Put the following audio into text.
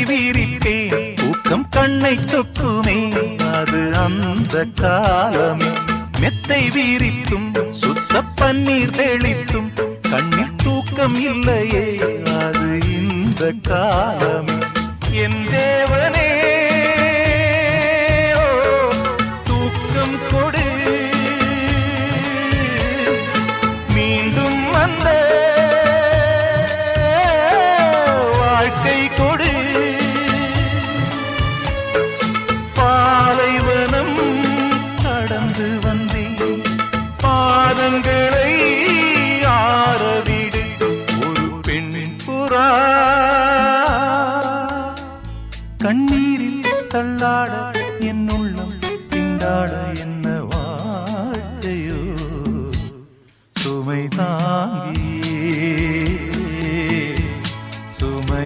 வீரிப்பேன் தூக்கம் கண்ணை சொக்குமே அது அந்த காலமே மெத்தை வீரித்தும் சுத்த பன்னீர் தெளித்தும் கண்ணில் தூக்கம் இல்லையே அது இந்த காலமே என் தேவனே தூக்கம் கொடு மீண்டும் வந்த வாழ்க்கை கொடு பாலைவனம் கடந்து வந்தேன் பாதங்களை ஆரவிடு ஒரு பெண்ணின் புறா கண்ணீரில் தள்ளாட